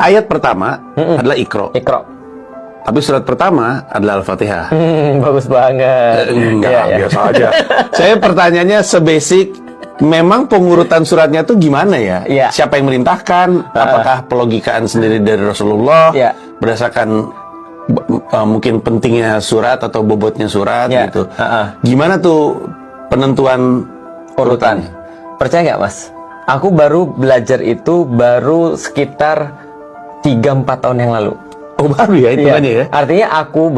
ayat pertama adalah Iqra. Iqra. Tapi surat pertama adalah Al-Fatihah. Bagus banget. Enggak, Iya, iya. biasa aja. Saya pertanyaannya sebasic, memang pengurutan suratnya tuh gimana ya? Iya. Siapa yang merintahkan? Apakah pelogikaan sendiri dari Rasulullah? Iya. Berdasarkan mungkin pentingnya surat atau bobotnya surat Iya. gitu. Gimana Gimana tuh penentuan urutannya? Percaya nggak, Mas? Aku baru belajar itu baru sekitar 3-4 tahun yang lalu. Oh, baru ya hitungannya ya? Artinya aku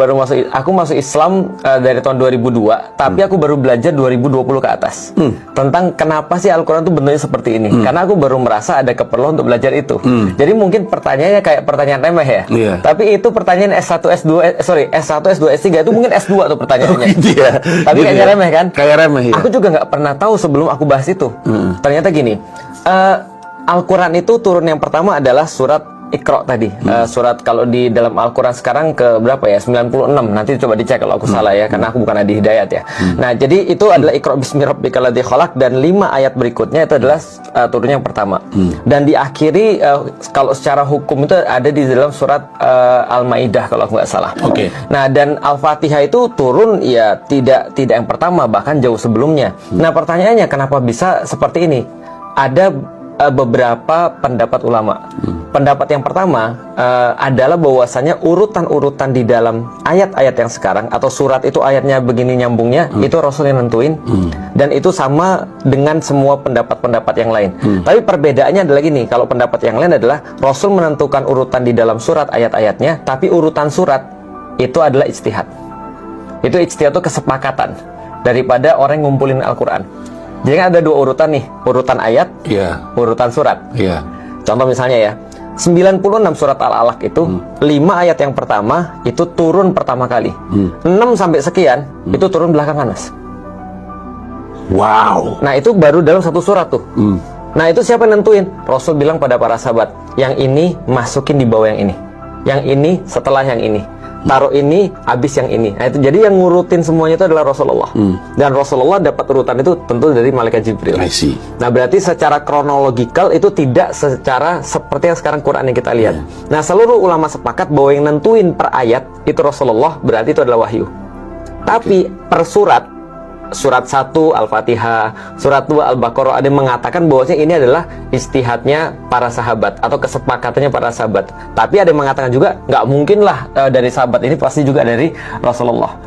masuk Islam dari tahun 2002, tapi aku baru belajar 2020 ke atas. Tentang kenapa sih Al-Qur'an itu bentuknya seperti ini. Karena aku baru merasa ada keperluan untuk belajar itu. Jadi mungkin pertanyaannya kayak pertanyaan remeh ya. Iya. Tapi itu pertanyaan S1, S2, S1, S2, S3 itu mungkin S2 tuh pertanyaannya. Gitu ya. Tapi Gitu kayaknya ya. remeh kan? Kayak remeh ya. Aku juga nggak pernah tahu sebelum aku bahas itu. Ternyata gini, Al-Quran itu turun yang pertama adalah surat Iqra tadi. Surat kalau di dalam Al-Quran sekarang ke berapa ya? 96. Nanti coba dicek kalau aku salah ya, karena aku bukan Adi Hidayat ya. Nah, jadi itu adalah Iqra bismi rabbikal ladzi khalaq, dan 5 ayat berikutnya itu adalah turun yang pertama. Dan diakhiri kalau secara hukum itu ada di dalam surat Al-Maidah kalau aku nggak salah. Oke. Nah, dan Al-Fatihah itu turun ya tidak yang pertama, bahkan jauh sebelumnya. Nah, pertanyaannya kenapa bisa seperti ini? Ada beberapa pendapat ulama. Pendapat yang pertama adalah bahwasanya urutan-urutan di dalam ayat-ayat yang sekarang atau surat itu ayatnya begini nyambungnya itu Rasul yang nentuin, dan itu sama dengan semua pendapat-pendapat yang lain. Tapi perbedaannya adalah gini, kalau pendapat yang lain adalah Rasul menentukan urutan di dalam surat ayat-ayatnya, tapi urutan surat itu adalah ijtihad. Itu ijtihad itu kesepakatan daripada orang yang ngumpulin Al-Quran. Jadi kan ada 2 urutan nih, urutan ayat, urutan surat. Contoh misalnya ya, 96 surat Al-Alaq itu 5 ayat yang pertama itu turun pertama kali. 6 sampai sekian itu turun belakangan, Mas. Wow. Nah, itu baru dalam satu surat tuh. Nah, itu siapa yang nentuin? Rasul bilang pada para sahabat, yang ini masukin di bawah yang ini, yang ini setelah yang ini, taruh ini habis yang ini. Nah, itu jadi yang ngurutin semuanya itu adalah Rasulullah. Dan Rasulullah dapat urutan itu tentu dari malaikat Jibril. I see. Nah, berarti secara kronologikal itu tidak secara seperti yang sekarang Quran yang kita lihat. Nah, seluruh ulama sepakat bahwa yang nentuin per ayat itu Rasulullah, berarti itu adalah wahyu. Tapi per surat 1 Al-Fatihah, surat 2 Al-Baqarah ada yang mengatakan bahwasanya ini adalah istihadnya para sahabat atau kesepakatannya para sahabat. Tapi ada yang mengatakan juga nggak mungkin lah dari sahabat ini, pasti juga dari Rasulullah.